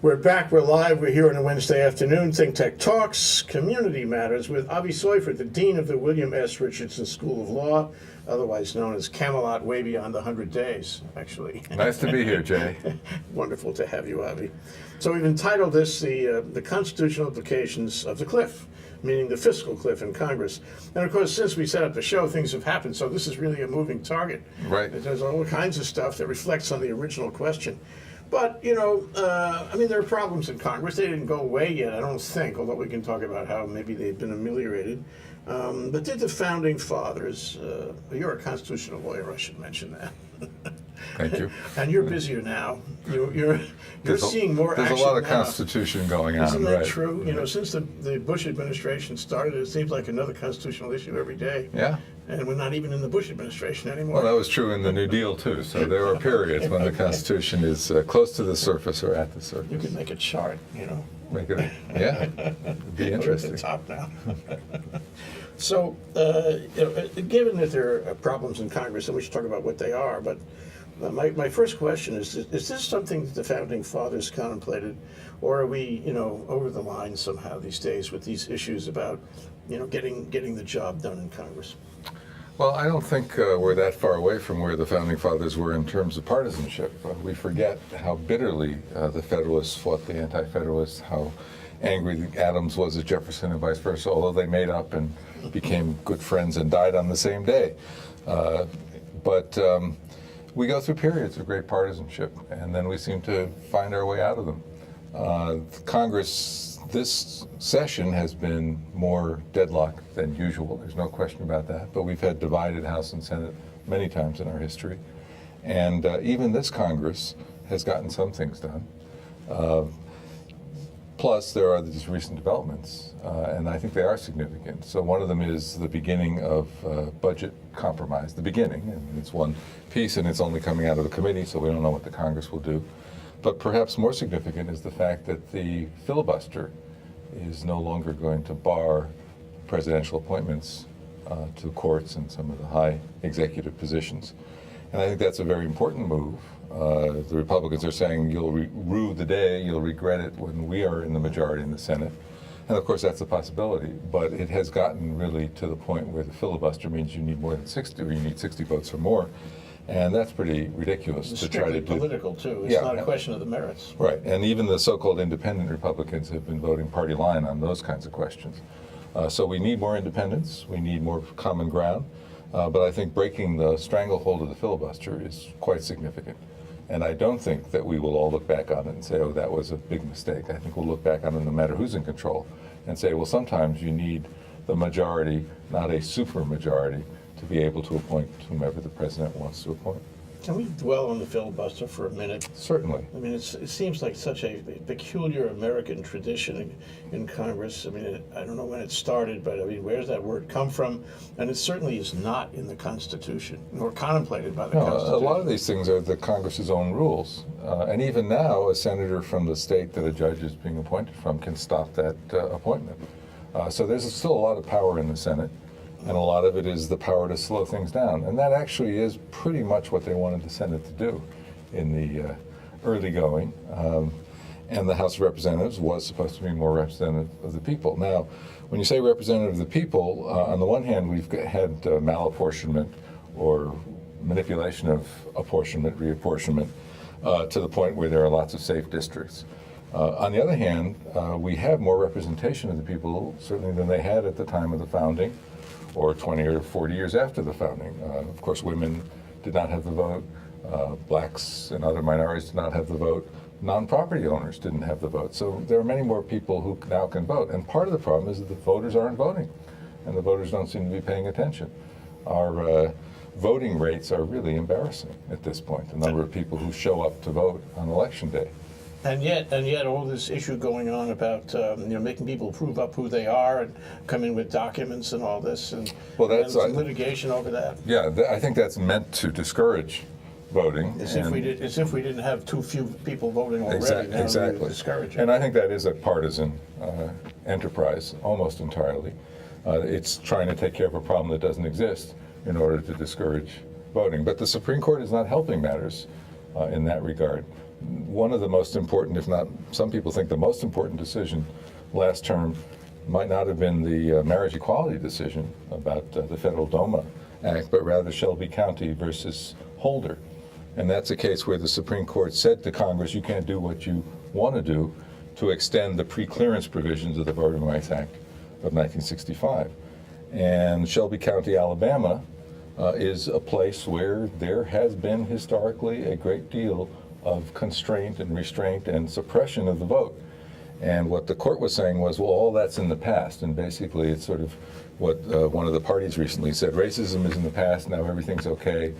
We're back, we're live, we're here on a Wednesday afternoon. Think Tech Talks, Community Matters with Avi Soifer, the Dean of the William S. Richardson School of Law, otherwise known as Camelot, way beyond the 100 days, actually. Nice to be here, Jay. Wonderful to have you, Avi. So we've entitled this the Constitutional Implications of the Cliff, meaning the fiscal cliff in Congress. And of course, since we set up the show, things have happened, so this is really a moving target. Right. There's all kinds of stuff that reflects on the original question. But, you know, I mean, there are problems in Congress. They didn't go away yet, I don't think, although we can talk about how maybe they've been ameliorated. But did the Founding Fathers, you're a constitutional lawyer, I should mention that. Thank you. And you're busier now. You're seeing more action now. There's a lot of Constitution going on, Isn't that right? true? You know, since the Bush administration started, it seems like another constitutional issue every day. Yeah. And we're not even in the Bush administration anymore. Well, that was true in the New Deal, too. So there are periods when the Constitution is close to the surface or at the surface. You could make a chart, you know. Make it, yeah, it'd be interesting. We're at the top now. So, you know, given that there are problems in Congress, and we should talk about what they are, but my first question is this something that the Founding Fathers contemplated, or are we, you know, over the line somehow these days with these issues about, you know, getting the job done in Congress? Well, I don't think we're that far away from where the Founding Fathers were in terms of partisanship. We forget how bitterly the Federalists fought the Anti-Federalists, how angry Adams was at Jefferson and vice versa, although they made up and became good friends and died on the same day. But we go through periods of great partisanship, and then we seem to find our way out of them. Congress this session has been more deadlocked than usual. There's no question about that. But we've had divided House and Senate many times in our history. And even this Congress has gotten some things done. Plus, there are these recent developments, and I think they are significant. So one of them is the beginning of budget compromise, the beginning, and it's one piece, and it's only coming out of the committee, so we don't know what the Congress will do. But perhaps more significant is the fact that the filibuster is no longer going to bar presidential appointments to courts and some of the high executive positions. And I think that's a very important move. The Republicans are saying you'll rue the day, you'll regret it when we are in the majority in the Senate. And of course that's a possibility, but it has gotten really to the point where the filibuster means you need more than 60, or you need 60 votes or more. And that's pretty ridiculous to try to do. It's political, too. It's not a question of the merits. Right, and even the so-called independent Republicans have been voting party line on those kinds of questions. So we need more independence, we need more common ground, but I think breaking the stranglehold of the filibuster is quite significant. And I don't think that we will all look back on it and say, oh, that was a big mistake. I think we'll look back on it no matter who's in control and say, well, sometimes you need the majority, not a super majority, to be able to appoint whomever the president wants to appoint. Can we dwell on the filibuster for a minute? Certainly. I mean, it seems like such a peculiar American tradition in Congress. I mean, I don't know when it started, but I mean, where does that word come from? And it certainly is not in the Constitution, nor contemplated by the Constitution. A lot of these things are the Congress's own rules. And even now, a senator from the state that a judge is being appointed from can stop that appointment. So there's still a lot of power in the Senate. And a lot of it is the power to slow things down. And that actually is pretty much what they wanted the Senate to do in the early going. And the House of Representatives was supposed to be more representative of the people. Now, when you say representative of the people, on the one hand, we've had malapportionment or manipulation of apportionment, reapportionment, to the point where there are lots of safe districts. On the other hand, we have more representation of the people, certainly than they had at the time of the founding, or 20 or 40 years after the founding. Of course, women did not have the vote. Blacks and other minorities did not have the vote. Non-property owners didn't have the vote. So there are many more people who now can vote. And part of the problem is that the voters aren't voting, and the voters don't seem to be paying attention. Our voting rates are really embarrassing at this point, the number of people who show up to vote on Election Day. And yet, all this issue going on about making people prove up who they are and come in with documents and all this, and, and some litigation over that. Yeah, I think that's meant to discourage voting. As if we didn't have too few people voting already. Exactly. Discouraging. And I think that is a partisan enterprise, almost entirely. It's trying to take care of a problem that doesn't exist in order to discourage voting. But the Supreme Court is not helping matters in that regard. One of the most important, if not, some people think the most important decision last term might not have been the marriage equality decision about the Federal DOMA Act, but rather Shelby County versus Holder. And that's a case where the Supreme Court said to Congress, you can't do what you want to do to extend the pre-clearance provisions of the Voting Rights Act of 1965. And Shelby County, Alabama, is a place where there has been historically a great deal of constraint and restraint and suppression of the vote. And what the court was saying was, well, all that's in the past. And basically, it's sort of what one of the parties recently said, racism is in the past, now everything's okay.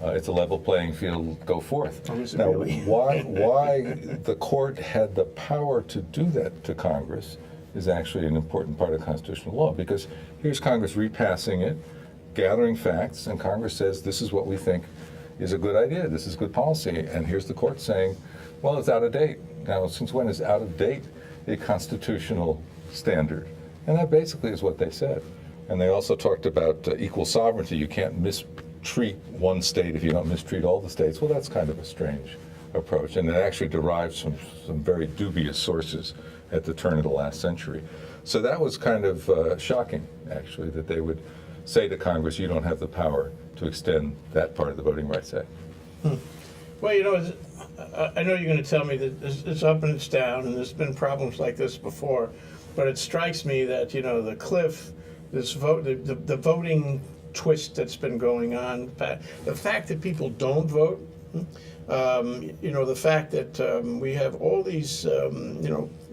It's a level playing field, go forth. Now, really? why the court had the power to do that to Congress is actually an important part of constitutional law, because here's Congress repassing it, gathering facts, and Congress says this is what we think is a good idea, this is good policy, and here's the court saying, well, it's out of date. Now, since when is out of date a constitutional standard? And that basically is what they said. And they also talked about equal sovereignty. You can't mistreat one state if you don't mistreat all the states. Well, that's kind of a strange approach, and it actually derives from some very dubious sources at the turn of the last century. So that was kind of shocking, actually, that they would say to Congress, you don't have the power to extend that part of the Voting Rights Act. Well, I know you're going to tell me that it's up and it's down, and there's been problems like this before, but it strikes me that, the cliff, this vote, the voting twist that's been going on, the fact that people don't vote, the fact that we have all these,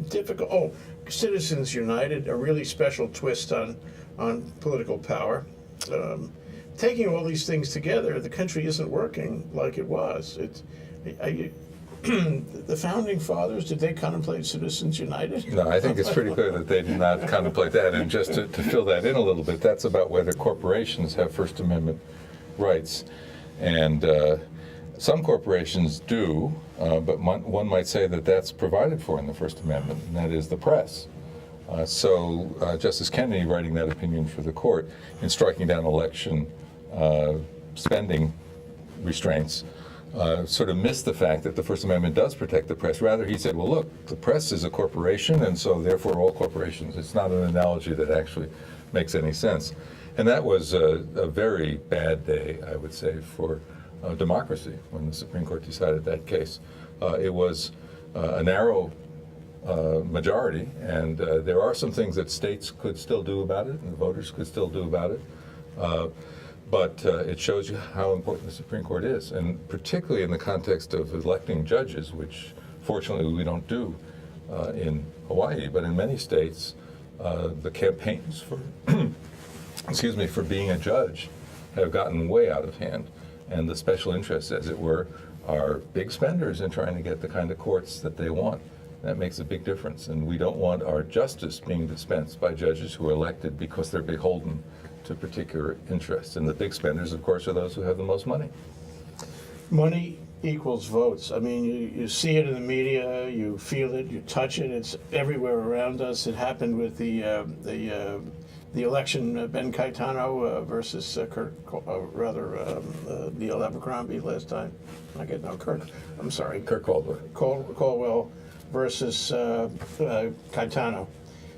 difficult, Citizens United, a really special twist on political power. Taking all these things together, the country isn't working like it was. The founding fathers, did they contemplate Citizens United? No, I think it's pretty clear that they did not contemplate that. And just to fill that in a little bit, that's about whether corporations have First Amendment rights. And some corporations do, but one might say that that's provided for in the First Amendment, and that is the press. So Justice Kennedy, writing that opinion for the court, in striking down election spending restraints, sort of missed the fact that the First Amendment does protect the press. Rather, he said, well, look, the press is a corporation, and so therefore all corporations. It's not an analogy that actually makes any sense. And that was a very bad day, I would say, for democracy when the Supreme Court decided that case. It was a narrow majority, and there are some things that states could still do about it, and the voters could still do about it. But it shows you how important the Supreme Court is, and particularly in the context of electing judges, which fortunately we don't do in Hawaii, but in many states, the campaigns for, for being a judge have gotten way out of hand, and the special interests, as it were, are big spenders in trying to get the kind of courts that they want. That makes a big difference, and we don't want our justice being dispensed by judges who are elected because they're beholden to particular interests. And the big spenders, of course, are those who have the most money. Money equals votes. I mean, you see it in the media, you feel it, you touch it. It's everywhere around us. It happened with the election, Ben Caetano versus Neil Abercrombie last time. Kirk Caldwell versus Caetano.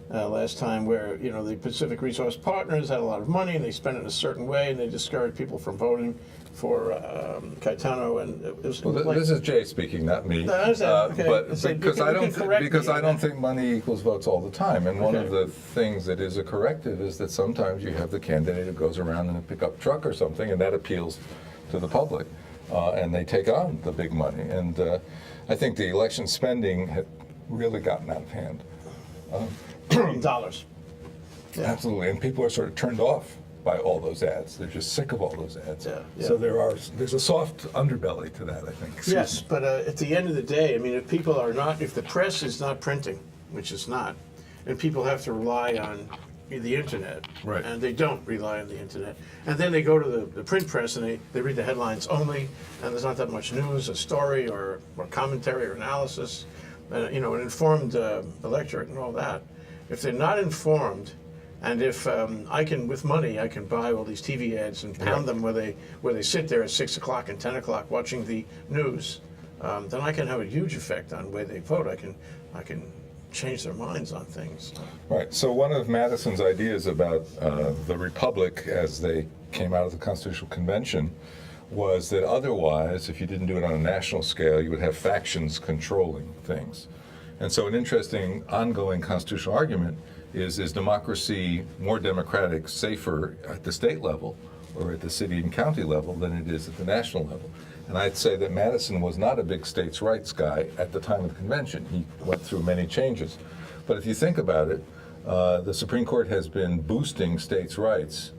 Last time, where the Pacific Resource Partners had a lot of money and they spent it a certain way and they discouraged people from voting for Caetano, and it was this is Jay speaking, not me. Okay. But because I don't think money equals votes all the time, and one of the things that is a corrective is that sometimes you have the candidate who goes around in a pickup truck or something, and that appeals to the public, and they take on the big money. And I think the election spending had really gotten out of hand. Dollars. Yeah. Absolutely, and people are sort of turned off by all those ads. They're just sick of all those ads. Yeah. So there's a soft underbelly to that, I think. Yes, but at the end of the day, I mean, if the press is not printing, which it's not, and people have to rely on the internet, right, and they don't rely on the internet, and then they go to the print press and they read the headlines only, and there's not that much news, a story, or commentary or analysis, an informed electorate and all that. If they're not informed, and if with money, I can buy all these TV ads and pound them where they sit there at 6 o'clock and 10 o'clock watching the news, then I can have a huge effect on the way they vote. I can change their minds on things. Right. So one of Madison's ideas about the republic as they came out of the Constitutional Convention was that otherwise, if you didn't do it on a national scale, you would have factions controlling things. And so an interesting ongoing constitutional argument is democracy more democratic, safer at the state level or at the city and county level than it is at the national level? And I'd say that Madison was not a big states' rights guy at the time of the convention. He went through many changes. But if you think about it, the Supreme Court has been boosting states' rights,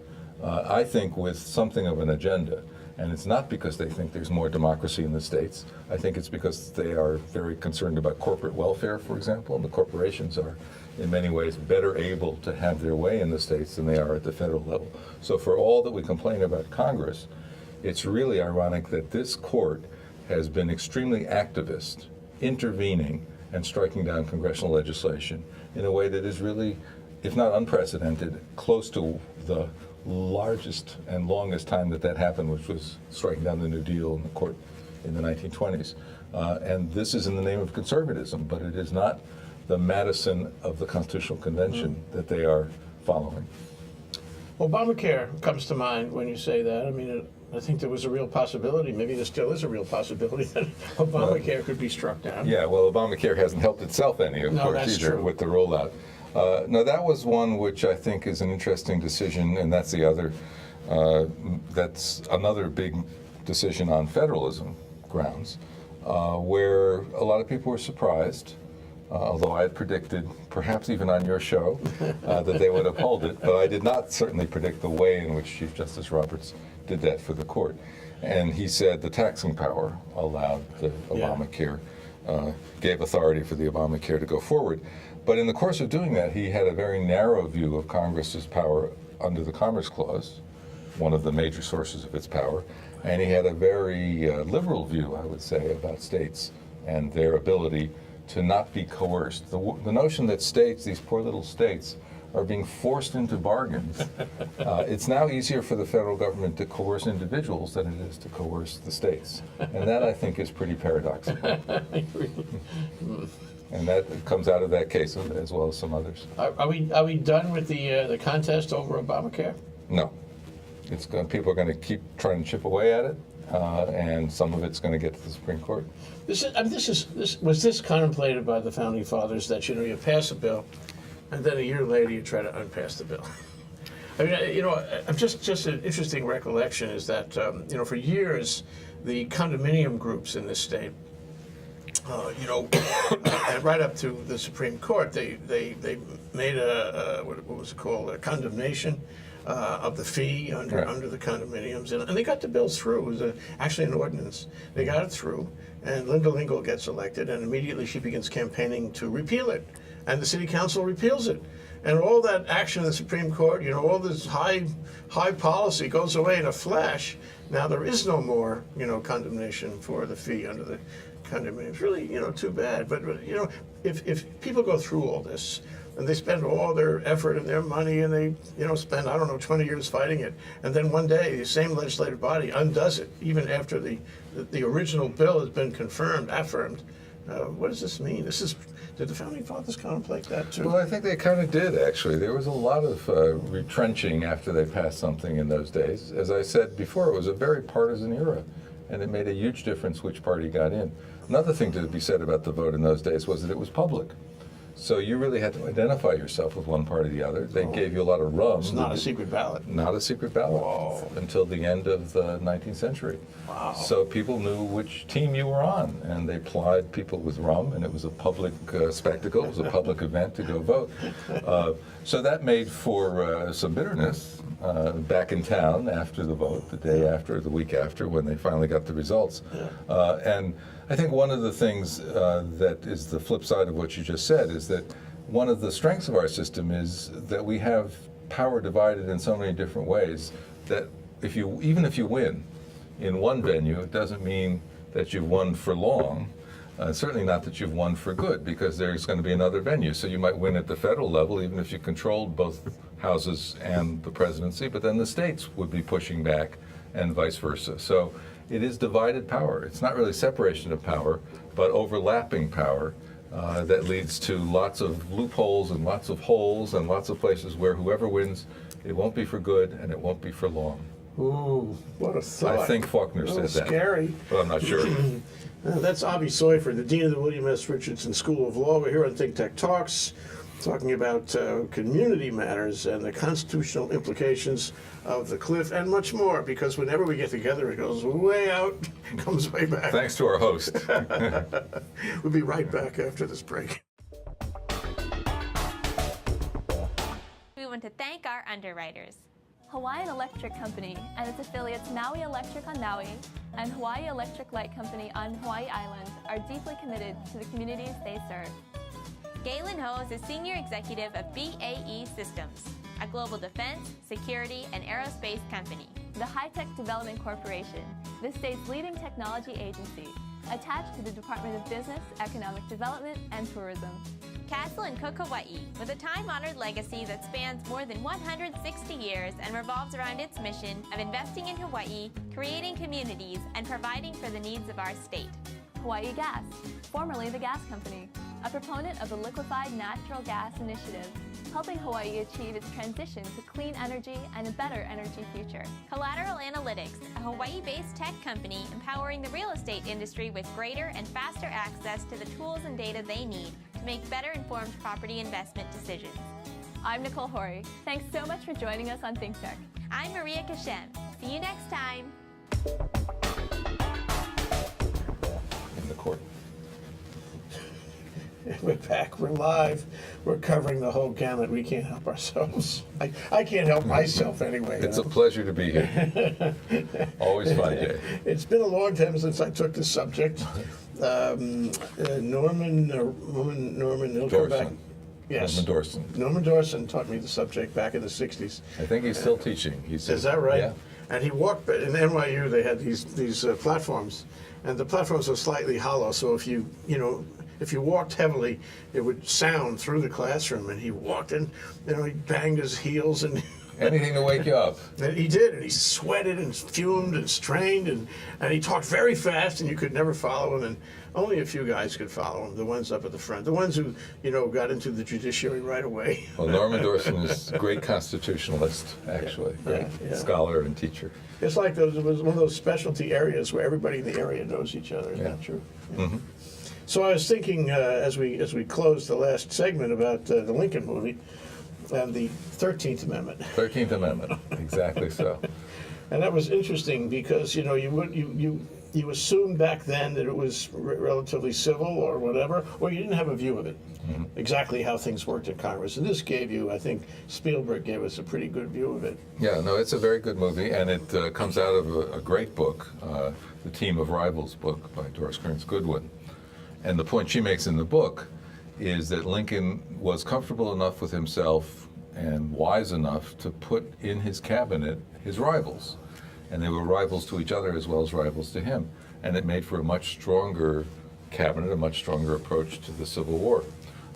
I think, with something of an agenda. And it's not because they think there's more democracy in the states. I think it's because they are very concerned about corporate welfare, for example, and the corporations are in many ways better able to have their way in the states than they are at the federal level. So for all that we complain about Congress, it's really ironic that this court has been extremely activist, intervening and striking down congressional legislation in a way that is really, if not unprecedented, close to the largest and longest time that happened, which was striking down the New Deal in the court in the 1920s. And this is in the name of conservatism, but it is not the Madison of the Constitutional Convention that they are following. Obamacare comes to mind when you say that. I mean, I think there was a real possibility, maybe there still is a real possibility, that Obamacare could be struck down. Yeah, well, Obamacare hasn't helped itself any, of course, that's either true. with the rollout. No, that was one which I think is an interesting decision, and that's the other. That's another big decision on federalism grounds, where a lot of people were surprised, although I had predicted, perhaps even on your show, that they would uphold it. But I did not certainly predict the way in which Chief Justice Roberts did that for the court. And he said the taxing power allowed the Obamacare, gave authority for the Obamacare to go forward. But in the course of doing that, he had a very narrow view of Congress's power under the Commerce Clause, one of the major sources of its power, and he had a very liberal view, I would say, about states and their ability to not be coerced. The notion that states, these poor little states, are being forced into bargains. It's now easier for the federal government to coerce individuals than it is to coerce the states. And that, I think, is pretty paradoxical. And that comes out of that case as well as some others. Are we done with the contest over Obamacare? No. People are going to keep trying to chip away at it, and some of it's going to get to the Supreme Court. Was this contemplated by the Founding Fathers, that you pass a bill, and then a year later you try to unpass the bill? I mean, just an interesting recollection is that for years the condominium groups in this state, and right up to the Supreme Court, they made what was it called, a condemnation of the fee under the condominiums, and they got the bill through. It was actually an ordinance. They got it through, and Linda Lingle gets elected, and immediately she begins campaigning to repeal it, and the city council repeals it. And all that action in the Supreme Court, all this high policy goes away in a flash. Now there is no more, condemnation for the fee under the condominium. It's really, too bad. But if people go through all this, and they spend all their effort and their money, and they, spend, 20 years fighting it, and then one day the same legislative body undoes it, even after the original bill has been affirmed. What does this mean? Did the Founding Fathers contemplate that too? Well, I think they kind of did, actually. There was a lot of retrenching after they passed something in those days. As I said before, it was a very partisan era, and it made a huge difference which party got in. Another thing to be said about the vote in those days was that it was public. So you really had to identify yourself with one party or the other. They gave you a lot of rum. It's not a secret ballot. Not a secret ballot. Whoa. Until the end of the 19th century. Wow. So people knew which team you were on, and they plied people with rum, and it was a public spectacle. It was a public event to go vote. So that made for some bitterness back in town after the vote, the day after, the week after, when they finally got the results. And I think one of the things that is the flip side of what you just said is that one of the strengths of our system is that we have power divided in so many different ways that even if you win in one venue, it doesn't mean that you've won for long. Certainly not that you've won for good, because there's going to be another venue. So you might win at the federal level, even if you controlled both houses and the presidency, but then the states would be pushing back and vice versa. So it is divided power. It's not really separation of power, but overlapping power that leads to lots of loopholes and lots of holes and lots of places where whoever wins, it won't be for good and it won't be for long. Ooh, what a thought. I think Faulkner said that. Scary. But I'm not sure. That's Avi Soifer, the Dean of the William S. Richardson School of Law. We're here on Think Tech Talks, talking about community matters and the constitutional implications of the cliff and much more, because whenever we get together, it goes way out, comes way back. Thanks to our host. We'll be right back after this break. We want to thank our underwriters. Hawaiian Electric Company and its affiliates Maui Electric on Maui and Hawaii Electric Light Company on Hawaii Island are deeply committed to the communities they serve. Galen Ho is a senior executive of BAE Systems, a global defense, security, and aerospace company. The High Tech Development Corporation, the state's leading technology agency, attached to the Department of Business, Economic Development, and Tourism. Castle and Cook Hawaii, with a time-honored legacy that spans more than 160 years and revolves around its mission of investing in Hawaii, creating communities, and providing for the needs of our state. Hawaii Gas, formerly the Gas Company, a proponent of the Liquefied Natural Gas Initiative, helping Hawaii achieve its transition to clean energy and a better energy future. Collateral Analytics, a Hawaii-based tech company empowering the real estate industry with greater and faster access to the tools and data they need to make better informed property investment decisions. I'm Nicole Horry. Thanks so much for joining us on Think Tech. I'm Maria Kashem. See you next time. In the court. We're back, we're live, we're covering the whole gamut. We can't help ourselves. I can't help myself anyway. It's a pleasure to be here. Always fun, Jay. It's been a long time since I took this subject. Norman, he'll come back. Dorson. Yes. Norman Dorson. Norman Dorson taught me the subject back in the 60s. I think he's still teaching. Is that right? Yeah. And he walked, in NYU they had these platforms, and the platforms were slightly hollow, so if you walked heavily, it would sound through the classroom. And he walked in, he banged his heels and Anything to wake you up. and he did, and he sweated and fumed and strained, and he talked very fast, and you could never follow him, and only a few guys could follow him, the ones up at the front, the ones who, got into the judiciary right away. Well, Norman Dorson is a great constitutionalist, actually. Great scholar and teacher. It's like it was one of those specialty areas where everybody in the area knows each other. Isn't that true? Yeah. Mm-hmm. So I was thinking as we closed the last segment about the Lincoln movie and the 13th Amendment. 13th Amendment, exactly so. And that was interesting because you assumed back then that it was relatively civil or whatever, or you didn't have a view of it, exactly how things worked in Congress. And this gave you, I think, Spielberg gave us a pretty good view of it. Yeah, no, it's a very good movie, and it comes out of a great book, The Team of Rivals book by Doris Kearns Goodwin. And the point she makes in the book is that Lincoln was comfortable enough with himself and wise enough to put in his cabinet his rivals. And they were rivals to each other as well as rivals to him. And it made for a much stronger cabinet, a much stronger approach to the Civil War.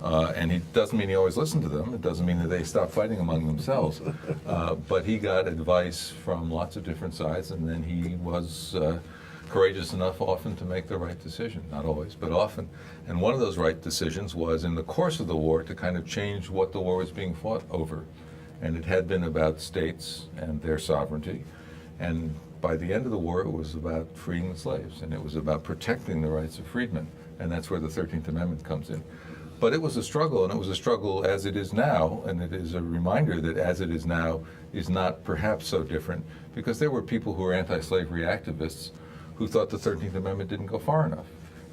And it doesn't mean he always listened to them. It doesn't mean that they stopped fighting among themselves. But he got advice from lots of different sides, and then he was courageous enough often to make the right decision. Not always, but often. And one of those right decisions was in the course of the war to kind of change what the war was being fought over. And it had been about states and their sovereignty. And by the end of the war, it was about freeing the slaves, and it was about protecting the rights of freedmen. And that's where the 13th Amendment comes in. But it was a struggle, and it was a struggle as it is now, and it is a reminder that as it is now is not perhaps so different, because there were people who were anti-slavery activists who thought the 13th Amendment didn't go far enough.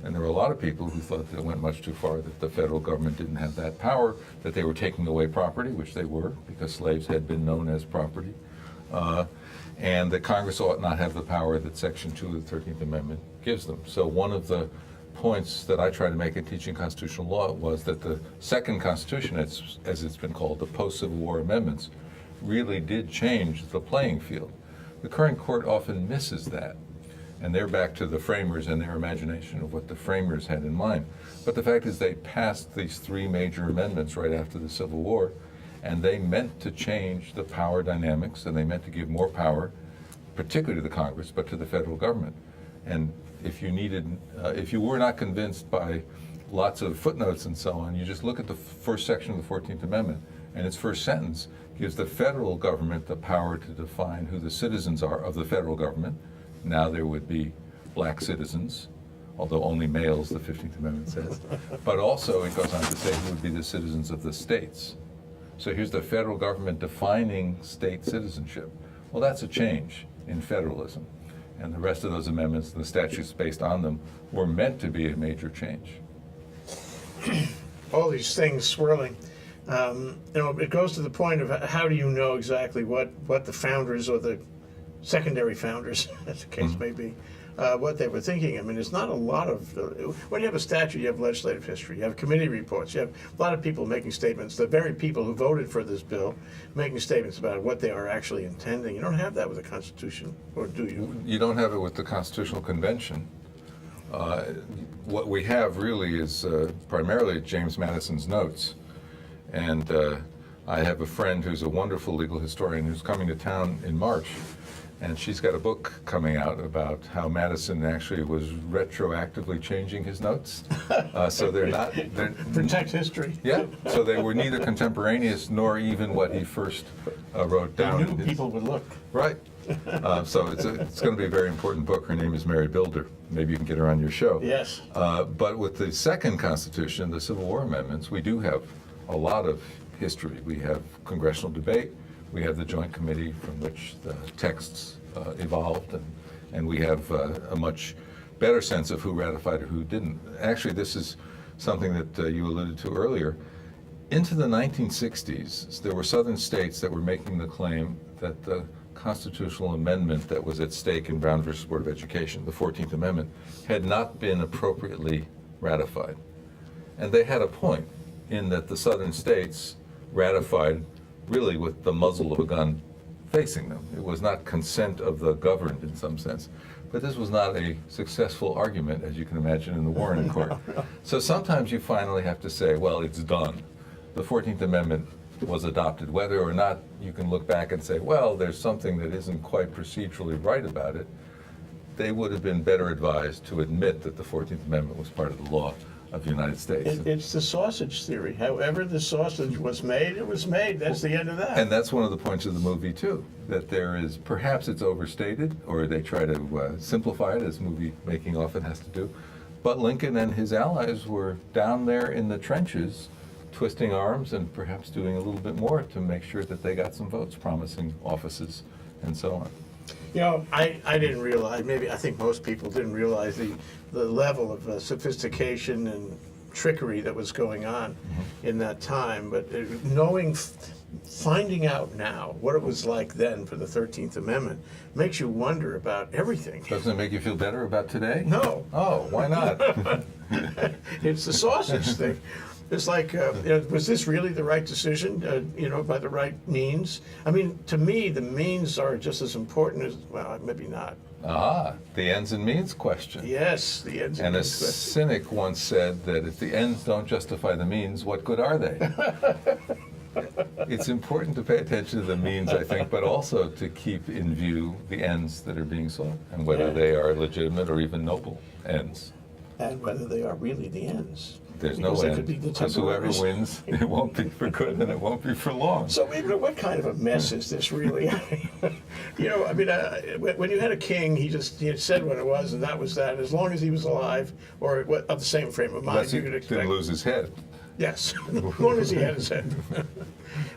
And there were a lot of people who thought that it went much too far, that the federal government didn't have that power, that they were taking away property, which they were, because slaves had been known as property, and that Congress ought not have the power that Section 2 of the 13th Amendment gives them. So one of the points that I try to make in teaching constitutional law was that the second Constitution, as it's been called, the post-Civil War amendments, really did change the playing field. The current court often misses that. And they're back to the framers and their imagination of what the framers had in mind. But the fact is they passed these three major amendments right after the Civil War, and they meant to change the power dynamics, and they meant to give more power particularly to the Congress, but to the federal government. And if you needed, if you were not convinced by lots of footnotes and so on, you just look at the first section of the 14th Amendment, and its first sentence gives the federal government the power to define who the citizens are of the federal government. Now there would be black citizens, although only males, the 15th Amendment says. But also it goes on to say who would be the citizens of the states. So here's the federal government defining state citizenship. Well, that's a change in federalism. And the rest of those amendments and the statutes based on them were meant to be a major change. All these things swirling. It goes to the point of how do you know exactly what the founders or the secondary founders, as the case may be, what they were thinking. I mean, it's not a lot of, when you have a statute, you have legislative history, you have committee reports, you have a lot of people making statements, the very people who voted for this bill making statements about what they are actually intending. You don't have that with the Constitution, or do you? You don't have it with the Constitutional Convention. What we have really is primarily James Madison's notes. And I have a friend who's a wonderful legal historian who's coming to town in March. And she's got a book coming out about how Madison actually was retroactively changing his notes. So they're not... Protect history. Yeah, so they were neither contemporaneous nor even what he first wrote down. They knew people would look. Right. So it's going to be a very important book. Her name is Mary Bilder. Maybe you can get her on your show. Yes. But with the second Constitution, the Civil War amendments, we do have a lot of history. We have congressional debate. We have the Joint Committee from which the texts evolved, and we have a much better sense of who ratified or who didn't. Actually, this is something that you alluded to earlier. Into the 1960s, there were southern states that were making the claim that the constitutional amendment that was at stake in Brown versus Board of Education, the 14th Amendment, had not been appropriately ratified. And they had a point in that the southern states ratified really with the muzzle of a gun facing them. It was not consent of the governed in some sense. But this was not a successful argument, as you can imagine, in the Warren Court. So sometimes you finally have to say, well, it's done. The 14th Amendment was adopted. Whether or not you can look back and say, well, there's something that isn't quite procedurally right about it, they would have been better advised to admit that the 14th Amendment was part of the law of the United States. It's the sausage theory. However the sausage was made, it was made. That's the end of that. And that's one of the points of the movie, too, that there is, perhaps it's overstated, or they try to simplify it, as movie making often has to do, but Lincoln and his allies were down there in the trenches, twisting arms and perhaps doing a little bit more to make sure that they got some votes, promising offices and so on. You know, I didn't realize, maybe I think most people didn't realize the level of sophistication and trickery that was going on in that time. But finding out now what it was like then for the 13th Amendment makes you wonder about everything. Doesn't it make you feel better about today? No. Oh, why not? It's the sausage thing. It's like, was this really the right decision, by the right means? I mean, to me, the means are just as important as, well, maybe not. The ends and means question. Yes, the ends and And a means question. cynic once said that if the ends don't justify the means, what good are they? It's important to pay attention to the means, I think, but also to keep in view the ends that are being sought, and whether they are legitimate or even noble ends. And whether they are really the ends. There's no Because they end, could be the because whoever temporaries. wins, it won't be for good and it won't be for long. So, what kind of a mess is this really? When you had a king, he had said what it was, and that was that. As long as he was alive, or of the same frame of mind, Unless he you could expect. didn't lose his head. Yes, as long as he had his head.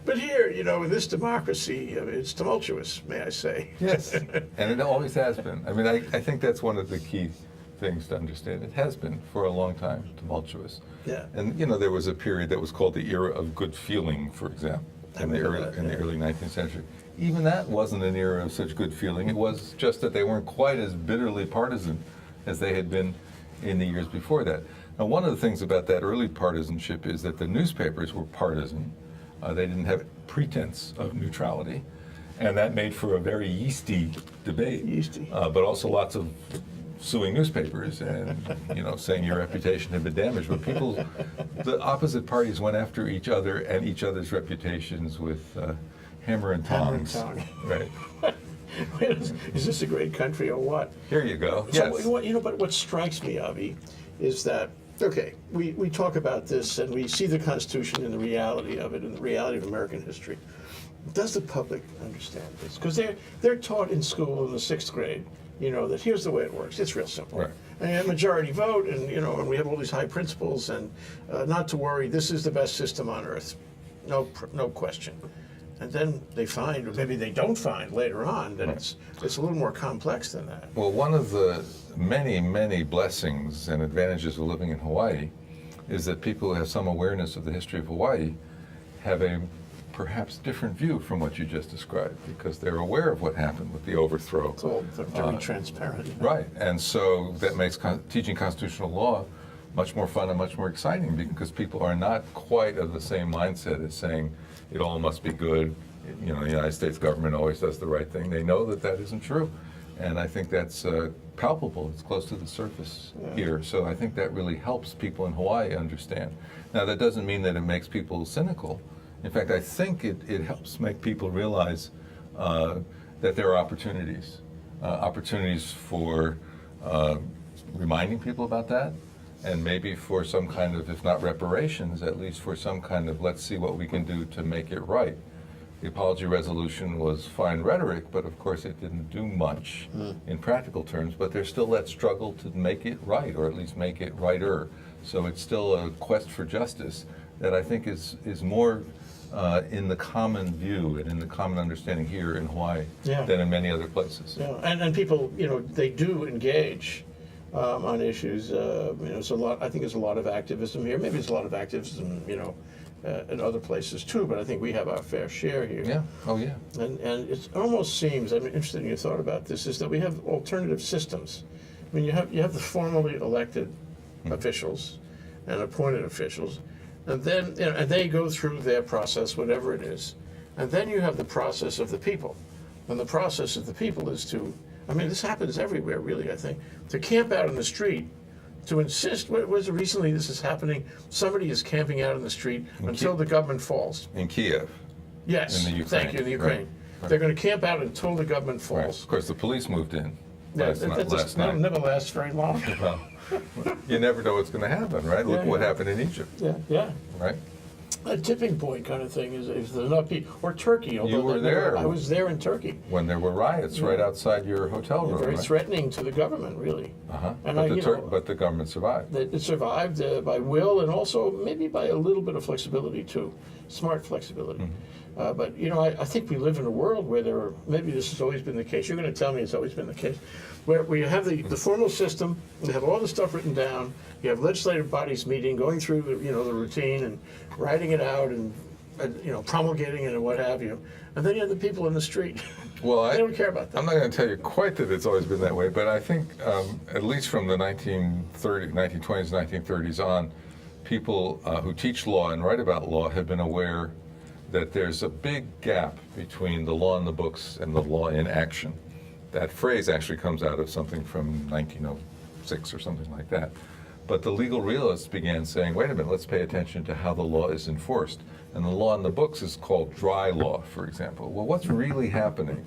But here, in this democracy, it's tumultuous, may I say. Yes, and it always has been. I mean, I think that's one of the key things to understand. It has been for a long time tumultuous. Yeah. And there was a period that was called the era of good feeling, for example, in the early 19th century. Even that wasn't an era of such good feeling. It was just that they weren't quite as bitterly partisan as they had been in the years before that. Now, one of the things about that early partisanship is that the newspapers were partisan. They didn't have pretense of neutrality, and that made for a very yeasty debate. But also lots of suing newspapers and saying your reputation had been damaged. But the opposite parties went after each other and each other's reputations with hammer and tongs. Hammer and tong. Right. Is this a great country or what? Here you go. So, Yes. but what strikes me, Avi, is that, okay, we talk about this and we see the Constitution and the reality of it and the reality of American history. Does the public understand this? Because they're taught in school in the 6th grade, that here's the way it works. It's real simple. Right. And majority vote, and we have all these high principles, and not to worry, this is the best system on earth. No question. And then they find, or maybe they don't find later on, that it's a little more complex than that. Well, one of the many, many blessings and advantages of living in Hawaii is that people who have some awareness of the history of Hawaii have a perhaps different view from what you just described, because they're aware of what happened with the overthrow. It's all very transparent. Right, and so that makes teaching constitutional law much more fun and much more exciting, because people are not quite of the same mindset as saying it all must be good. The United States government always does the right thing. They know that that isn't true, and I think that's palpable. It's close to the surface here, so I think that really helps people in Hawaii understand. Now, that doesn't mean that it makes people cynical. In fact, I think it helps make people realize that there are opportunities for reminding people about that, and maybe for some kind of, if not reparations, at least for some kind of, let's see what we can do to make it right. The apology resolution was fine rhetoric, but of course it didn't do much in practical terms, but there's still that struggle to make it right, or at least make it righter. So it's still a quest for justice that I think is more in the common view and in the common understanding here in Hawaii than in many other places. Yeah, and people, they do engage on issues. It's a lot. I think there's a lot of activism here. Maybe there's a lot of activism, in other places too. But I think we have our fair share here. Yeah. Oh, yeah. And it almost seems, I'm interested in your thought about this, is that we have alternative systems. I mean, you have the formally elected officials and appointed officials, and then and they go through their process, whatever it is, and then you have the process of the people, and the process of the people is to, this happens everywhere, really. I think to camp out in the street, to insist. What was it recently? This is happening. Somebody is camping out in the street until the government falls. In Kiev. Yes. In the Ukraine. Thank you. In the Ukraine, Right. they're going to camp out until the government Right. falls. Of course, the police moved in That last night. never lasts very long. Well, you never know what's going to happen, right? Look what happened in Egypt, Yeah. right? A tipping point kind of thing is if there's enough people, or Turkey. You were there. I was there in Turkey. When there were riots right outside your hotel room, Very right? threatening to the government, really. And But the government survived. It survived by will and also maybe by a little bit of flexibility too, smart flexibility. But I think we live in a world where maybe this has always been the case. You're going to tell me it's always been the case, where you have the formal system, you have all the stuff written down, you have legislative bodies meeting, going through the routine and writing it out and promulgating it and what have you, and then you have the people in the street. Well, they don't care about that. I'm not going to tell you quite that it's always been that way, but I think at least from the 1920s, 1930s on, people who teach law and write about law have been aware that there's a big gap between the law in the books and the law in action. That phrase actually comes out of something from 1906 or something like that. But the legal realists began saying, wait a minute, let's pay attention to how the law is enforced. And the law in the books is called dry law, for example. Well, what's really happening?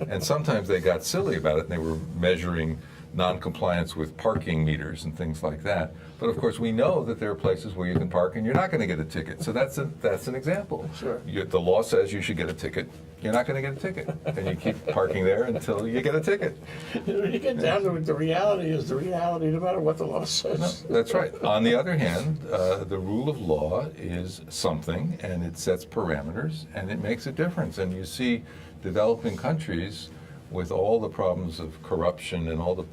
And sometimes they got silly about it, and they were measuring non-compliance with parking meters and things like that. But of course, we know that there are places where you can park and you're not going to get a ticket. So that's an example. Sure. The law says you should get a ticket. You're not going to get a ticket, and you keep parking there until you get a ticket. When you get down to it, the reality is the reality, no matter what the law says. No, that's right. On the other hand, the rule of law is something, and it sets parameters, and it makes a difference. And you see developing countries with all the problems of corruption and all the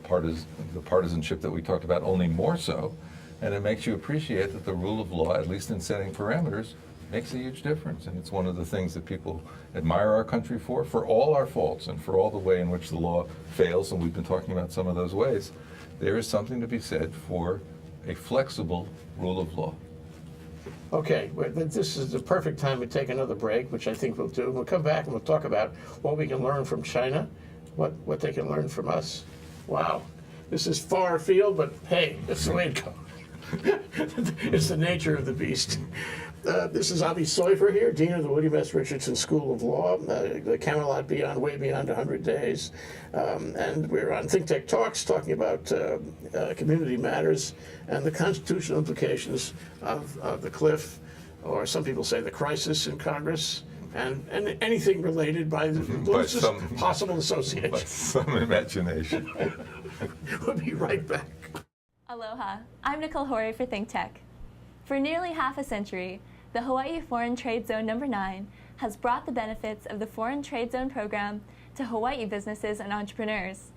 partisanship that we talked about, only more so, and it makes you appreciate that the rule of law, at least in setting parameters, makes a huge difference. And it's one of the things that people admire our country for all our faults and for all the way in which the law fails, and we've been talking about some of those ways. There is something to be said for a flexible rule of law. Okay, this is the perfect time to take another break, which I think we'll do. We'll come back and we'll talk about what we can learn from China, what they can learn from us. Wow, this is far afield, but hey, that's the way it goes. It's the nature of the beast. This is Avi Soifer here, Dean of the William S. Richardson School of Law, the Camelot Beyond, Way Beyond 100 Days. And we're on Think Tech Talks talking about community matters and the constitutional implications of the cliff, or some people say the crisis in Congress, and anything related by the possible association. By some imagination. We'll be right back. Aloha, I'm Nicole Horry for Think Tech. For nearly half a century, the Hawaii Foreign Trade Zone No. 9 has brought the benefits of the Foreign Trade Zone program to Hawaii businesses and entrepreneurs.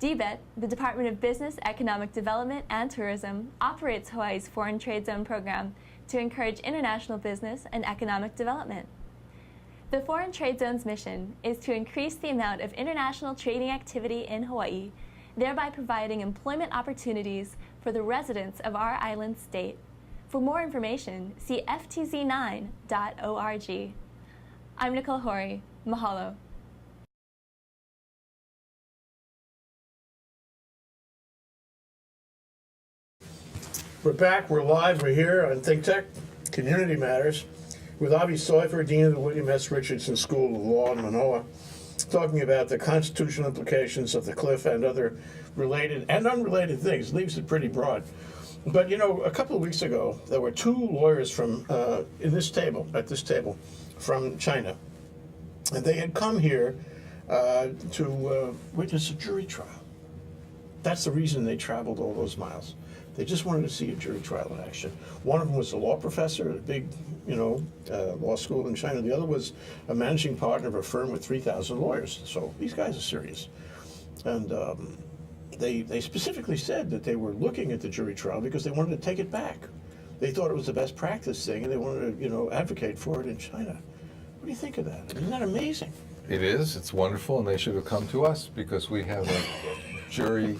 DBET, the Department of Business, Economic Development, and Tourism, operates Hawaii's Foreign Trade Zone program to encourage international business and economic development. The Foreign Trade Zone's mission is to increase the amount of international trading activity in Hawaii, thereby providing employment opportunities for the residents of our island state. For more information, see ftz9.org. I'm Nicole Horry. Mahalo. We're back, we're live, we're here on Think Tech, Community Matters, with Avi Soifer, Dean of the William S. Richardson School of Law in Manoa, talking about the constitutional implications of the cliff and other related and unrelated things. Leaves it pretty broad. But you know, a couple of weeks ago, there were two lawyers from at this table, from China, and they had come here to witness a jury trial. That's the reason they traveled all those miles. They just wanted to see a jury trial in action. One of them was a law professor at a big, law school in China. The other was a managing partner of a firm with 3,000 lawyers. So these guys are serious. And they specifically said that they were looking at the jury trial because they wanted to take it back. They thought it was the best practice thing, and they wanted to, advocate for it in China. What do you think of that? Isn't that amazing? It is. It's wonderful, and they should have come to us because we have a jury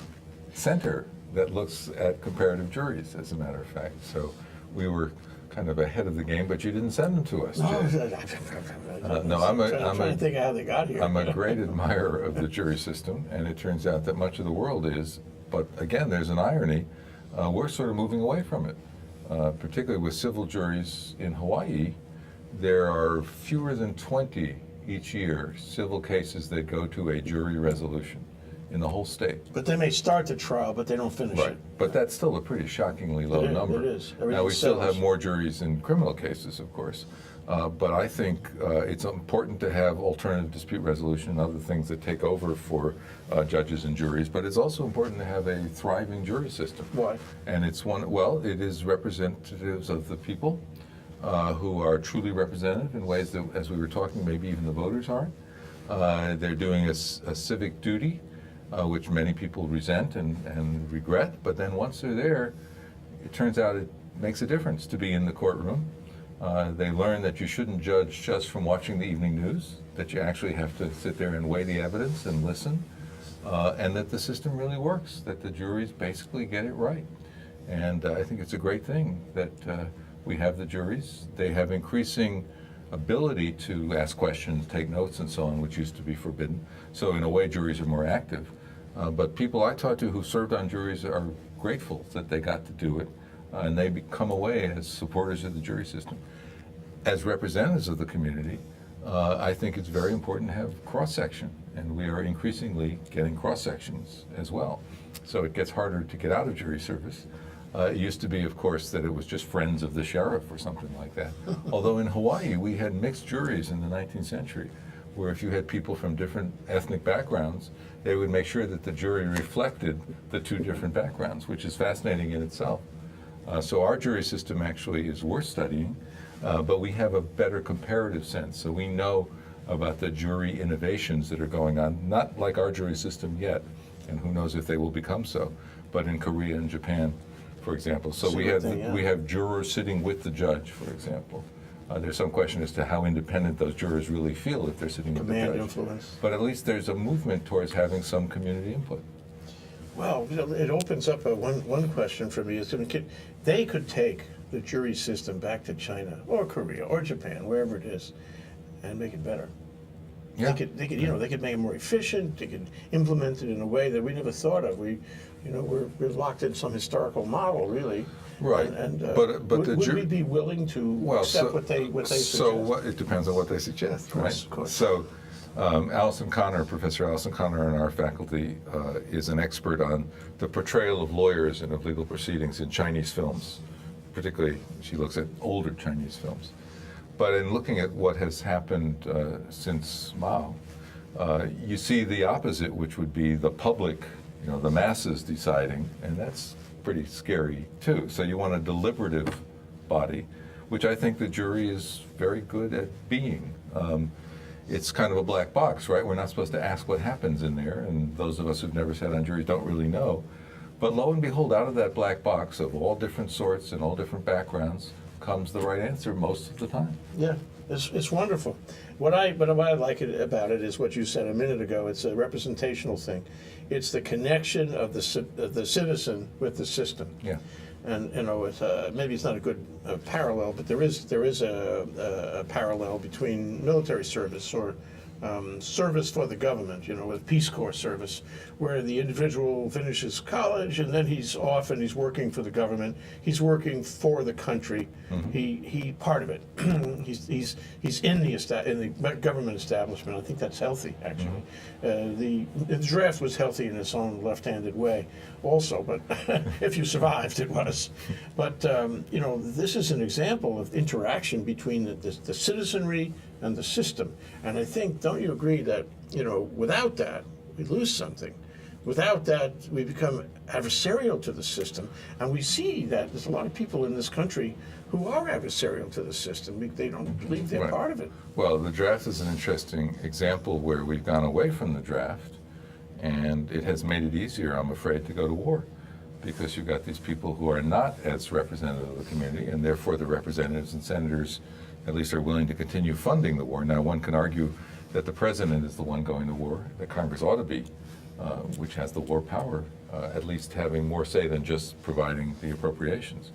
center that looks at comparative juries, as a matter of fact. So we were kind of ahead of the game, but you didn't send them to us, Jay. No, I'm trying to think of how they got here. I'm a great admirer of the jury system, and it turns out that much of the world is. But again, there's an irony. We're sort of moving away from it, particularly with civil juries in Hawaii. There are fewer than 20 each year civil cases that go to a jury resolution in the whole state. But they may start the trial, but they don't finish it. But that's still a pretty shockingly low number. It is. Now, we still have more juries in criminal cases, of course. But I think it's important to have alternative dispute resolution and other things that take over for judges and juries. But it's also important to have a thriving jury system. Why? And it is representatives of the people who are truly representative in ways that, as we were talking, maybe even the voters aren't. They're doing a civic duty, which many people resent and regret, but then once they're there, it turns out it makes a difference to be in the courtroom. They learn that you shouldn't judge just from watching the evening news, that you actually have to sit there and weigh the evidence and listen, and that the system really works, that the juries basically get it right. And I think it's a great thing that we have the juries. They have increasing ability to ask questions, take notes, and so on, which used to be forbidden. So in a way, juries are more active. But people I talked to who served on juries are grateful that they got to do it, and they come away as supporters of the jury system. As representatives of the community, I think it's very important to have cross-section, and we are increasingly getting cross-sections as well. So it gets harder to get out of jury service. It used to be, of course, that it was just friends of the sheriff or something like that. Although in Hawaii, we had mixed juries in the 19th century, where if you had people from different ethnic backgrounds, they would make sure that the jury reflected the two different backgrounds, which is fascinating in itself. So our jury system actually is worth studying, but we have a better comparative sense. So we know about the jury innovations that are going on, not like our jury system yet, and who knows if they will become so, but in Korea and Japan, for example. So we have jurors sitting with the judge, for example. There's some question as to how independent those jurors really feel if they're sitting with the judge. Influence. But at least there's a movement towards having some community input. Well, it opens up one question for me. Is they could take the jury system back to China or Korea or Japan, wherever it is, and make it better. Yeah. They could make it more efficient. They could implement it in a way that we never thought of. You know, we're locked in some historical model, really. Right. Would we be willing to accept what they suggest? So it depends on what they suggest, right? Of course. So Alison Connor, Professor Alison Connor in our faculty is an expert on the portrayal of lawyers and of legal proceedings in Chinese films. Particularly, she looks at older Chinese films. But in looking at what has happened since Mao, you see the opposite, which would be the public, you know, the masses deciding, and that's pretty scary too. So you want a deliberative body, which I think the jury is very good at being. It's kind of a black box, right? We're not supposed to ask what happens in there, and those of us who've never sat on juries don't really know. But lo and behold, out of that black box of all different sorts and all different backgrounds comes the right answer most of the time. Yeah, it's wonderful. What I like about it is what you said a minute ago. It's a representational thing. It's the connection of the citizen with the system. Yeah. And you know, maybe it's not a good parallel, but there is a parallel between military service or service for the government, you know, with Peace Corps service, where the individual finishes college and then he's off and he's working for the government. He's working for the country. Mm-hmm. He part of it. he's in the government establishment. I think that's healthy, actually. Mm-hmm. The draft was healthy in its own left-handed way, also. But if you survived, it was. But you know, this is an example of interaction between the citizenry and the system. And I think, don't you agree that, you know, without that, we lose something. Without that, we become adversarial to the system. And we see that there's a lot of people in this country who are adversarial to the system. They don't believe they're part of it. Well, the draft is an interesting example where we've gone away from the draft, and it has made it easier, I'm afraid, to go to war. Because you've got these people who are not as representative of the community, and therefore the representatives and senators at least are willing to continue funding the war. Now, one can argue that the president is the one going to war, that Congress ought to be, which has the war power, at least having more say than just providing the appropriations.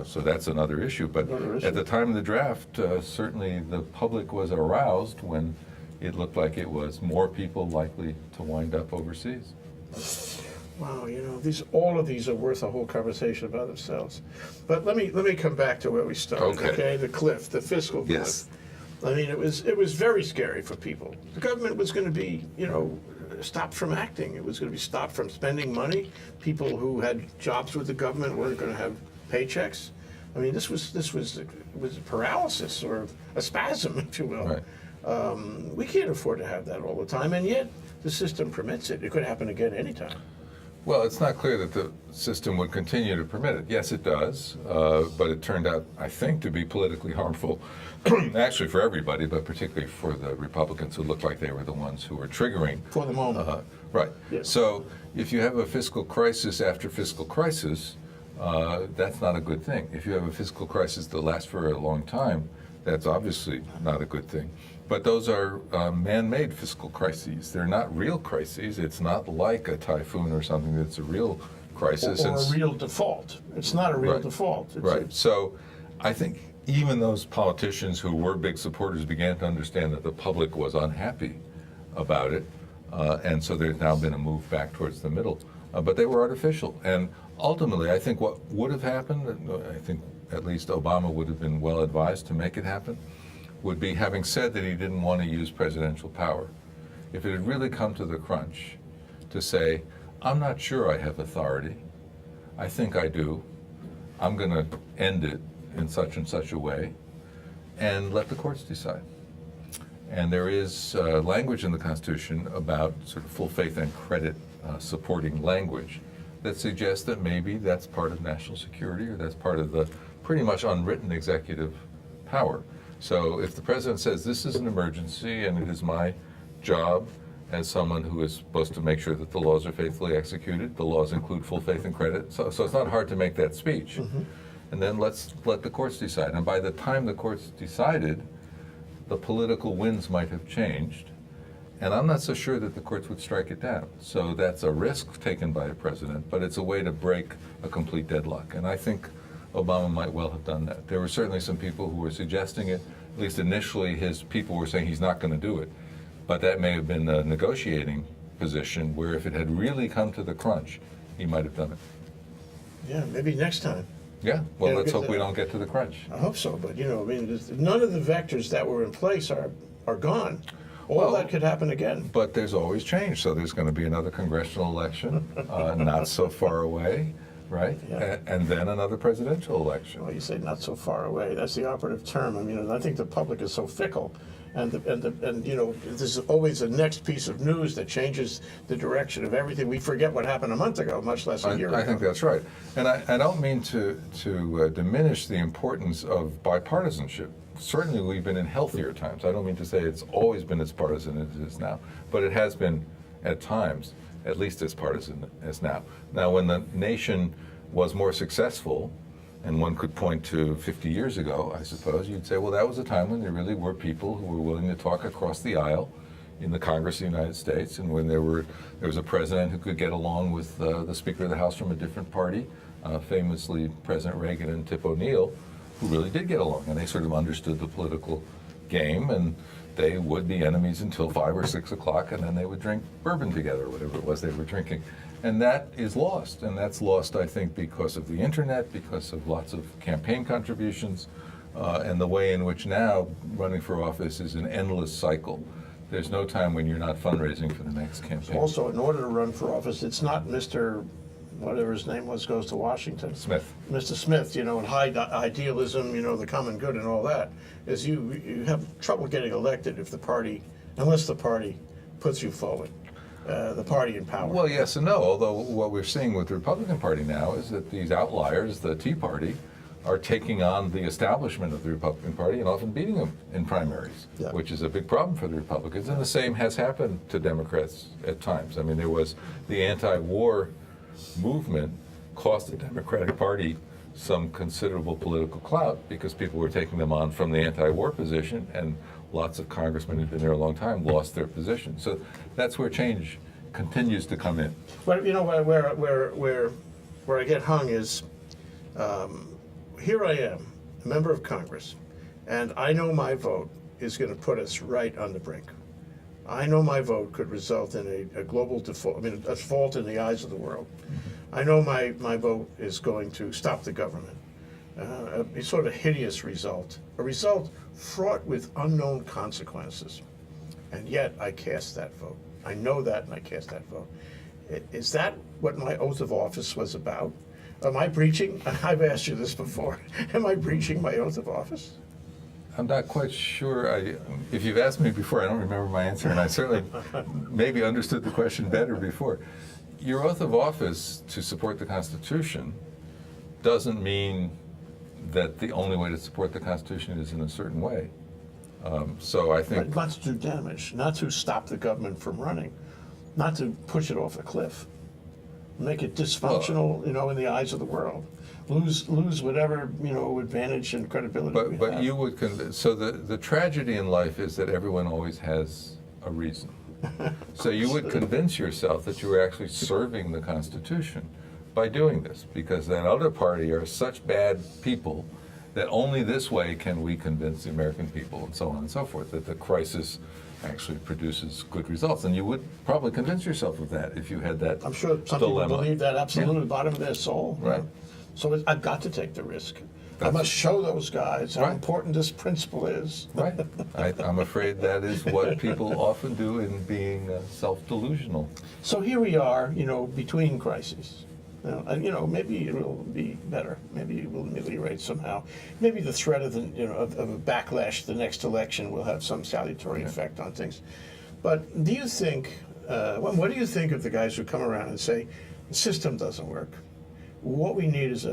So that's another issue. But at the time of the draft, certainly the public was aroused when it looked like it was more people likely to wind up overseas. Wow, you know, all of these are worth a whole conversation by themselves. But let me come back to where we started. Okay, the cliff, the fiscal cliff. Yes. I mean, it was very scary for people. The government was going to be, you know, stopped from acting. It was going to be stopped from spending money. People who had jobs with the government weren't going to have paychecks. I mean, this was a paralysis or a spasm, if you will. Right. We can't afford to have that all the time, and yet the system permits it. It could happen again anytime. Well, it's not clear that the system would continue to permit it. Yes, it does, but it turned out, I think, to be politically harmful, actually for everybody, but particularly for the Republicans who looked like they were the ones who were triggering. For the moment. Right. Yes. So if you have a fiscal crisis after fiscal crisis, that's not a good thing. If you have a fiscal crisis that lasts for a long time, that's obviously not a good thing. But those are man-made fiscal crises. They're not real crises. It's not like a typhoon or something that's a real crisis. Or a real default. It's not a real default. Right. So I think even those politicians who were big supporters began to understand that the public was unhappy about it. And so there's now been a move back towards the middle. But they were artificial. And ultimately, I think what would have happened, I think at least Obama would have been well advised to make it happen, would be, having said that he didn't want to use presidential power, if it had really come to the crunch, to say, I'm not sure I have authority, I think I do, I'm going to end it in such and such a way, and let the courts decide. And there is language in the Constitution about sort of full faith and credit supporting language that suggests that maybe that's part of national security, or that's part of the pretty much unwritten executive power. So if the president says this is an emergency and it is my job as someone who is supposed to make sure that the laws are faithfully executed, the laws include full faith and credit, so it's not hard to make that speech. Mm-hmm. And then let's let the courts decide. And by the time the courts decided, the political winds might have changed. And I'm not so sure that the courts would strike it down. So that's a risk taken by a president, but it's a way to break a complete deadlock. And I think Obama might well have done that. There were certainly some people who were suggesting it. At least initially, his people were saying he's not going to do it. But that may have been a negotiating position where if it had really come to the crunch he might have done it. Yeah, maybe next time. Yeah, well, Yeah, let's because, hope we don't get to the crunch. I hope so, but I mean, none of the vectors that were in place are gone. All Well, that could happen again. But there's always change, so there's going to be another congressional election, not so far away, right? Yeah. And then another presidential election. Well, you say not so far away. That's the operative term. I mean, I think the public is so fickle, and there's always a next piece of news that changes the direction of everything. We forget what happened a month ago, much less a year ago. I think that's right. And I don't mean to diminish the importance of bipartisanship. Certainly we've been in healthier times. I don't mean to say it's always been as partisan as it is now, but it has been at times at least as partisan as now. Now, when the nation was more successful, and one could point to 50 years ago, I suppose, you'd say, well, that was a time when there really were people who were willing to talk across the aisle in the Congress of the United States, and when there was a president who could get along with the Speaker of the House from a different party, famously President Reagan and Tip O'Neill, who really did get along, and they sort of understood the political game, and they would be enemies until 5 or 6 o'clock, and then they would drink bourbon together, whatever it was they were drinking. And that is lost, and that's lost, I think, because of the internet, because of lots of campaign contributions, and the way in which now running for office is an endless cycle. There's no time when you're not fundraising for the next campaign. Also, in order to run for office, it's not Mr. whatever his name was goes to Washington. Smith. Mr. Smith, and high idealism, the common good and all that, is you have trouble getting elected unless the party puts you forward. The party in power. Well, yes and no, although what we're seeing with the Republican Party now is that these outliers, the Tea Party, are taking on the establishment of the Republican Party and often beating them in primaries, Yeah. which is a big problem for the Republicans. And the same has happened to Democrats at times. I mean, there was the anti-war movement cost the Democratic Party some considerable political clout because people were taking them on from the anti-war position, and lots of congressmen who've been there a long time lost their position. So that's where change continues to come in. But where I get hung is, here I am, a member of Congress, and I know my vote is going to put us right on the brink. I know my vote could result in a global default, a default in the eyes of the world. I know my vote is going to stop the government. A sort of hideous result, a result fraught with unknown consequences. And yet I cast that vote. I know that, and I cast that vote. Is that what my oath of office was about? Am I breaching? I've asked you this before. Am I breaching my oath of office? I'm not quite sure. If you've asked me before, I don't remember my answer, and I certainly maybe understood the question better before. Your oath of office to support the Constitution doesn't mean that the only way to support the Constitution is in a certain way. So I think... But not to do damage, not to stop the government from running, not to push it off a cliff, make it dysfunctional, in the eyes of the world. Lose whatever advantage and credibility. But you would so the tragedy in life is that everyone always has a reason. So you would convince yourself that you were actually serving the Constitution by doing this, because that other party are such bad people that only this way can we convince the American people, and so on and so forth, that the crisis actually produces good results. And you would probably convince yourself of that if you had that I'm sure some dilemma. people believe that absolutely at the bottom of their soul. Right. So I've got to take the risk. I must show those guys how Right. important this principle is. Right. I'm afraid that is what people often do in being self-delusional. So here we are, between crises. Maybe it will be better. Maybe it will ameliorate somehow. Maybe the threat of of a backlash to the next election will have some salutary effect on things. But do you think? What do you think of the guys who come around and say the system doesn't work? What we need is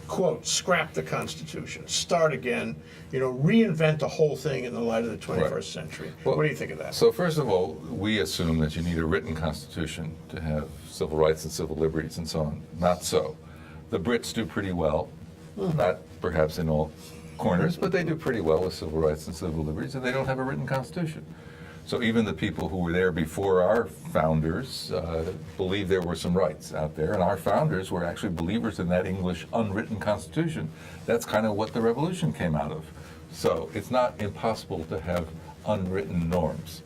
quote, scrap the Constitution, start again, reinvent the whole thing in the light of the 21st Right. century. Well, what do you think of that? So first of all, we assume that you need a written constitution to have civil rights and civil liberties and so on. Not so. The Brits do pretty well, not perhaps in all corners, but they do pretty well with civil rights and civil liberties, and they don't have a written constitution. So even the people who were there before our founders believed there were some rights out there, and our founders were actually believers in that English unwritten constitution. That's kind of what the revolution came out of. So it's not impossible to have unwritten norms.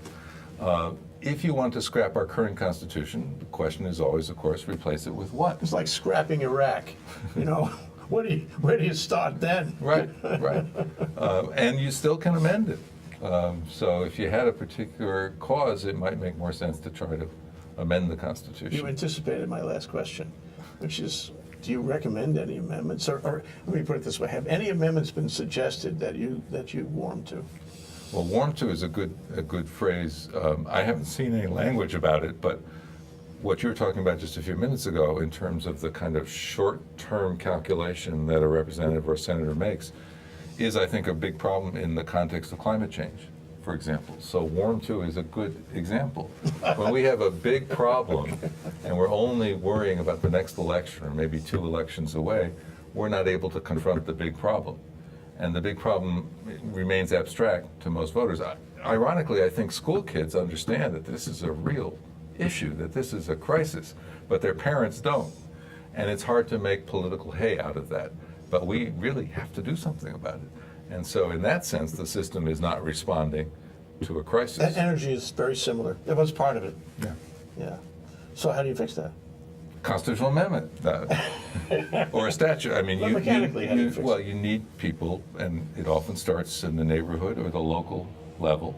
if you want to scrap our current Constitution, the question is always, of course, replace it with what? It's like scrapping Iraq. You know, where do you start then? Right, right. And you still can amend it. So if you had a particular cause, it might make more sense to try to amend the Constitution. You anticipated my last question, which is, do you recommend any amendments? Or let me put it this way: have any amendments been suggested that you warm to? Well, warm to is a good phrase. I haven't seen any language about it, but what you were talking about just a few minutes ago in terms of the kind of short-term calculation that a representative or a senator makes is, I think, a big problem in the context of climate change, for example. So warm to is a good example. When we have a big problem and we're only worrying about the next election or maybe 2 elections away, we're not able to confront the big problem. And the big problem remains abstract to most voters. Ironically, I think school kids understand that this is a real issue, that this is a crisis, but their parents don't. And it's hard to make political hay out of that. But we really have to do something about it. And so in that sense, the system is not responding to a crisis. That energy is very similar. It was part of it. Yeah. Yeah. So how do you fix that? Constitutional amendment, or a statute. I mean, But mechanically, how do you fix it? you need people, and it often starts in the neighborhood or the local level,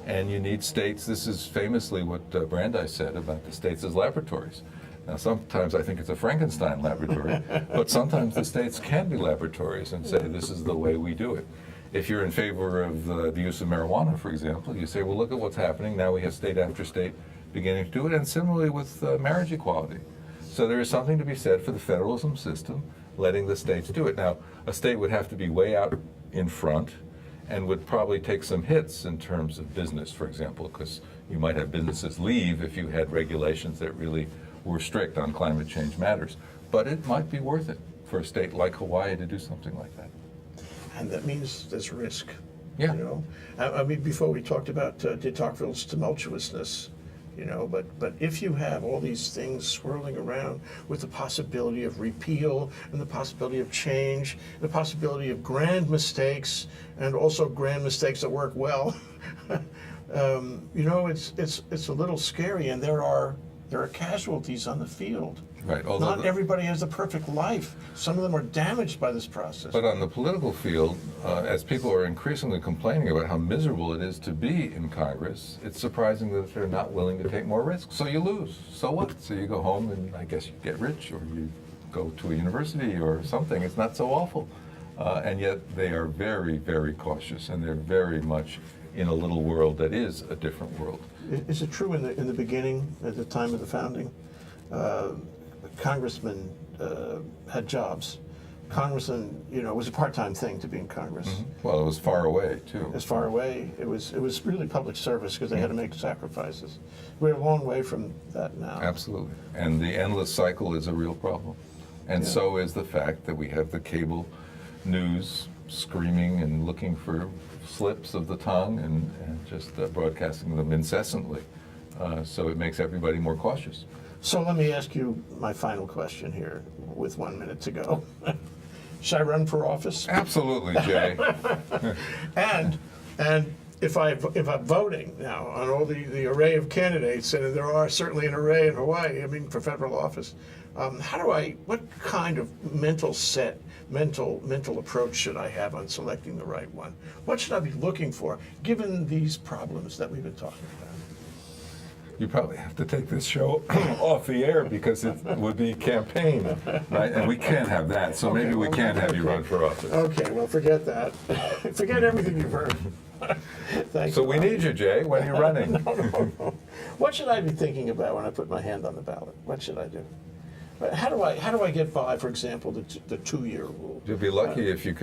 and you need states. This is famously what Brandeis said about the states as laboratories. Now, sometimes I think it's a Frankenstein laboratory, but sometimes the states can be laboratories and say this is the way we do it. If you're in favor of the use of marijuana, for example, you say, well, look at what's happening. Now we have state after state beginning to do it, and similarly with marriage equality. So there is something to be said for the federalism system, letting the states do it. Now, a state would have to be way out in front and would probably take some hits in terms of business, for example, because you might have businesses leave if you had regulations that really were strict on climate change matters. But it might be worth it for a state like Hawaii to do something like that. And that means there's risk. Yeah. You know, I mean, before we talked about de Tocqueville's tumultuousness, you know, but if you have all these things swirling around with the possibility of repeal and the possibility of change, the possibility of grand mistakes and also grand mistakes that work well, you know, it's a little scary, and there are casualties on the field. Right. Not everybody has a perfect life. Some of them are damaged by this process. But on the political field, as people are increasingly complaining about how miserable it is to be in Congress, it's surprising that they're not willing to take more risks. So you lose. So what? So you go home and I guess you get rich, or you go to a university or something. It's not so awful. And yet they are very, very cautious, and they're very much in a little world that is a different world. Is it true in the beginning, at the time of the founding, congressmen had jobs? Congressmen, you know, it was a part-time thing to be in Congress. Mm-hmm. Well, it was far away too. As far away, it was really public service because they had to make sacrifices. We're a long way from that now. Absolutely. And the endless cycle is a real problem. And Yeah. so is the fact that we have the cable news screaming and looking for slips of the tongue and just broadcasting them incessantly. So it makes everybody more cautious. So let me ask you my final question here with 1 minute to go. Should I run for office? Absolutely, Jay. And if I'm voting now on all the array of candidates, and there are certainly an array in Hawaii, I mean, for federal office, what kind of mental approach should I have on selecting the right one? What should I be looking for, given these problems that we've been talking about? You probably have to take this show off the air because it would be campaign, right? And we can't have that. So maybe we can't have you run for office. Okay, well, forget that. Forget everything you've heard. Thank So you. we need you, Jay, when you're running. No. What should I be thinking about when I put my hand on the ballot? What should I do? How do I get by, for example, the 2-year rule? You'll be lucky if you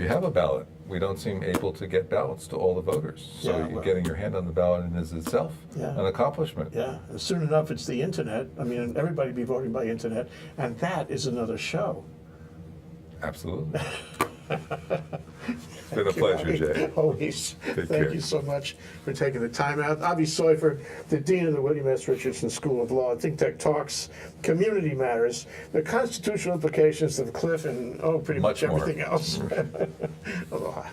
have a ballot. We don't seem able to get ballots to all the voters. So Yeah, well. getting your hand on the ballot is itself Yeah. an accomplishment. Yeah, and soon enough it's the internet. I mean, everybody be voting by internet, and that is another show. Absolutely. It's been a pleasure, Jay. Always. Take Thank care. you so much for taking the time out. Avi Soifer, the Dean of the William S. Richardson School of Law. Think Tech Talks, Community Matters, the constitutional implications of Cliff, and pretty much Much more. everything else. Aloha.